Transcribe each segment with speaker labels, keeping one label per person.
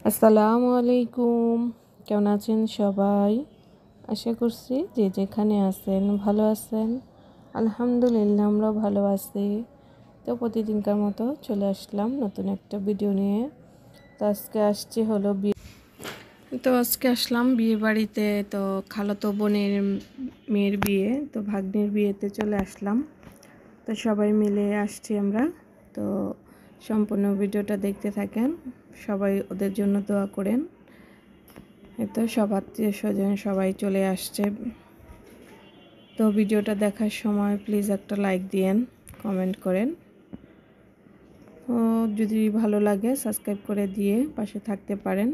Speaker 1: আসসালামু আলাইকুম। কেমন আছেন সবাই? আশা করছি যে যেখানে আছেন ভালো আছেন। আলহামদুলিল্লাহ আমরাও ভালো আছি। তো প্রতিদিনকার মতো চলে আসলাম নতুন একটা ভিডিও নিয়ে। তো আজকে আসলাম বিয়ে বাড়িতে। তো খালাতো বোনের মেয়ের বিয়ে, তো ভাগ্নের বিয়েতে চলে আসলাম। তো সবাই মিলে আসছি আমরা। তো সম্পূর্ণ ভিডিওটা দেখতে থাকেন, সবাই ওদের জন্য দোয়া করেন। তো সব আত্মীয় স্বজন সবাই চলে আসছে। তো ভিডিওটা দেখার সময় প্লিজ একটা লাইক দিয়েন, কমেন্ট করেন, ও যদি ভালো লাগে সাবস্ক্রাইব করে দিয়ে পাশে থাকতে পারেন।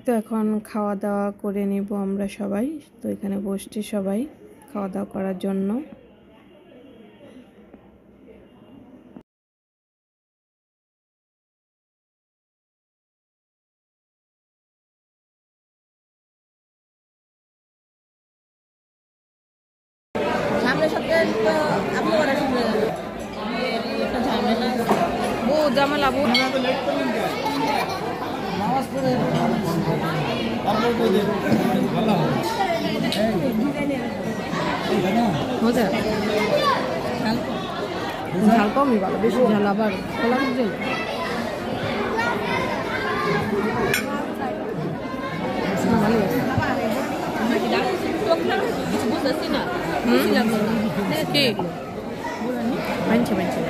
Speaker 1: তো এখন খাওয়া দাওয়া করে নিব আমরা সবাই। তো এখানে বসছি সবাই খাওয়া দাওয়া করার জন্য। জামাল আবু মজা ঝাল কমই ভালো, বেশি ঝাল আবার খোলা বুঝে ভালো কি বানছে বানছে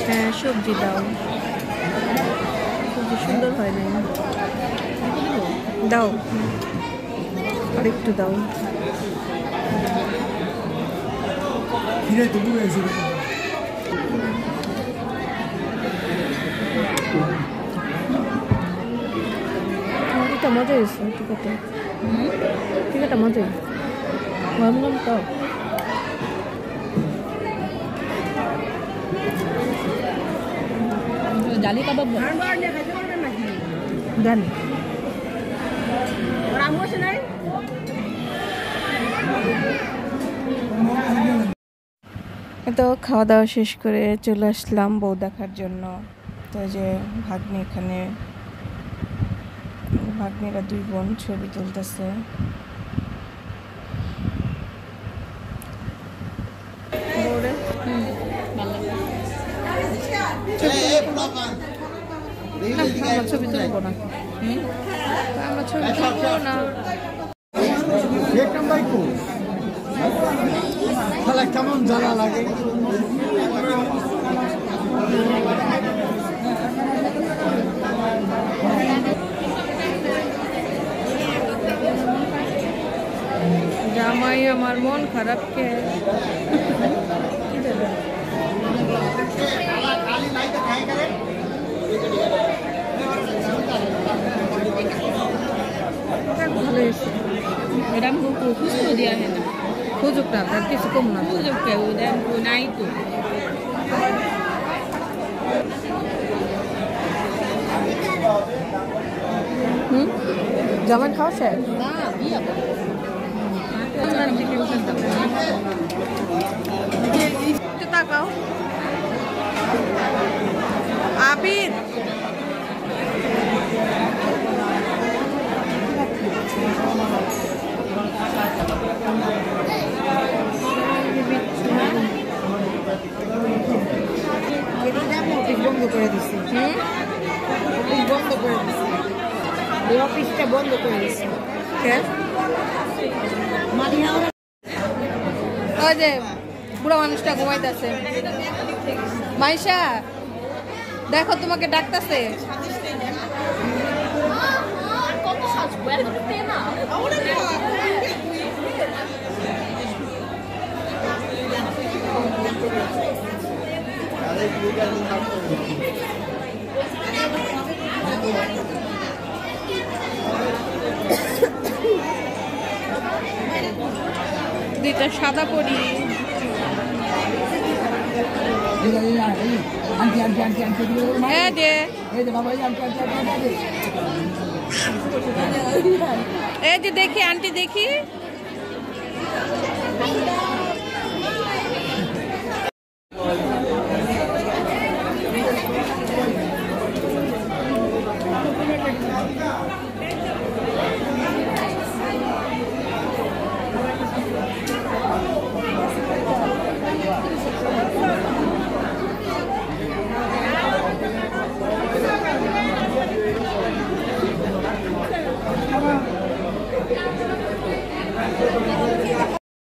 Speaker 1: হ্যাঁ সবজি দাও, সবজি সুন্দর হয় না, দাও আর একটু দাও। এটা মজা হয়েছে, টিকাটা মজাই ভাবলাম তো। জালি কাবাব জানি তো খাওয়া দাওয়া শেষ করে চলে আসলাম বউ দেখার জন্য। তো যে ভাগ্নিরা দুই বোন ছবি তুলতেছে। ছবি তুলবো না, আমরা ছবি তুলবো না।
Speaker 2: কেমন জ্বালা লাগে।
Speaker 1: জামাই আমার মন খারাপ কে ভালো হয়েছে।
Speaker 3: Madam को खुश तो दिया है ना,
Speaker 1: খুঁজুক না, তার কিছু কম না।
Speaker 3: खुश के उधर को नहीं तो
Speaker 1: জামাই খাওয়া শেষ?
Speaker 3: ना बिया
Speaker 1: একটু তাকাও আবির।
Speaker 2: বন্ধ করে দিছি, বন্ধ করে দিছি, এই অফিসটা বন্ধ করে দিছি।
Speaker 1: ওই যে বুড়া মানুষটা ঘুমাইতেছে। মাইশা দেখো তোমাকে ডাকতেছে। দুইটা সাদা পরি।
Speaker 2: আন্টি আন্টি আন্টি আন্টি
Speaker 1: হ্যাঁ যে
Speaker 2: এই যে বাবা আন্টি আন্টি আন্টি
Speaker 1: এই যে দেখি আন্টি দেখি